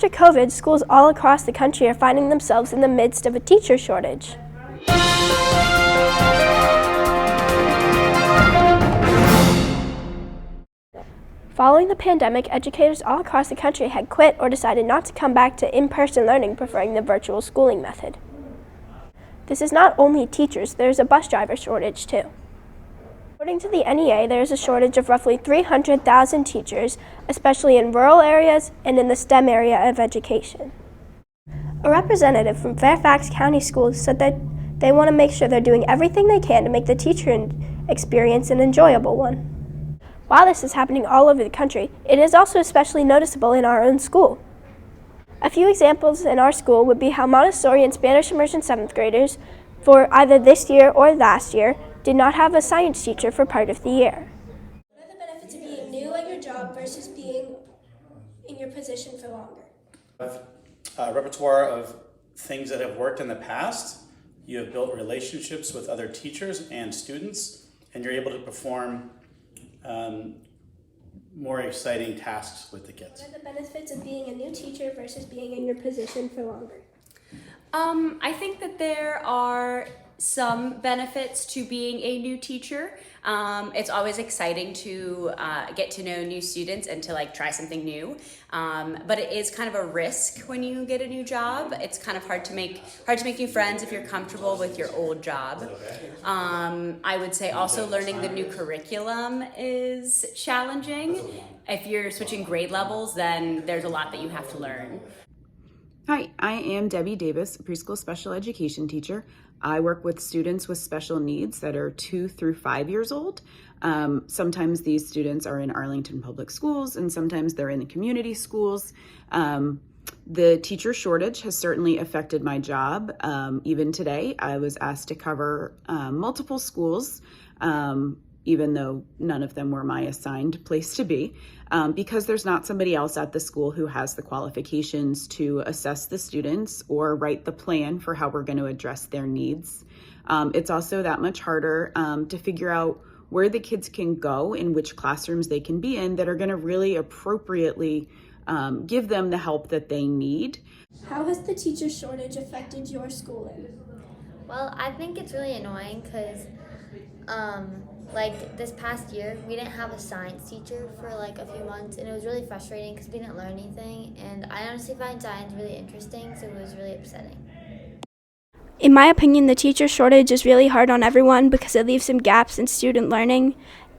to COVID, schools all across the country are finding themselves in the midst of a teacher shortage. Following the pandemic, educators all across the country had quit or decided not to come back to in-person learning, preferring the virtual schooling method. This is not only teachers, there's a bus driver shortage too. According to the NEA, there is a shortage of roughly 300,000 teachers, especially in rural areas and in the STEM area of education. A representative from Fairfax County Schools said that they want to make sure they're doing everything they can to make the teacher experience an enjoyable one. While this is happening all over the country, it is also especially noticeable in our own school. A few examples in our school would be how Montessori and Spanish immersion 7th graders, for either this year or last year, did not have a science teacher for part of the year. What are the benefits of being new at your job versus being in your position for longer? A repertoire of things that have worked in the past. You have built relationships with other teachers and students, and you're able to perform more exciting tasks with the kids. What are the benefits of being a new teacher versus being in your position for longer? I think that there are some benefits to being a new teacher. It's always exciting to get to know new students and to try something new. But it is kind of a risk when you get a new job. It's kind of hard to make new friends if you're comfortable with your old job. I would say also learning the new curriculum is challenging. If you're switching grade levels, then there's a lot that you have to learn. Hi, I am Debbie Davis, a preschool special education teacher. I work with students with special needs that are 2 through 5 years old. Sometimes these students are in Arlington Public Schools and sometimes they're in the community schools. The teacher shortage has certainly affected my job. Even today, I was asked to cover multiple schools, even though none of them were my assigned place to be, because there's not somebody else at the school who has the qualifications to assess the students or write the plan for how we're going to address their needs. It's also that much harder to figure out where the kids can go, in which classrooms they can be in that are going to really appropriately give them the help that they need. How has the teacher shortage affected your schooling? Well, I think it's really annoying because this past year, we didn't have a science teacher for a few months, and it was really frustrating because we didn't learn anything, and I honestly find science really interesting, so it was really upsetting. In my opinion, the teacher shortage is really hard on everyone because it leaves some gaps in student learning,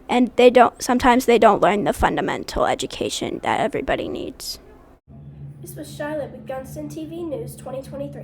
and sometimes they don't learn the fundamental education that everybody needs. This was Charlotte with Gunston TV News 2023.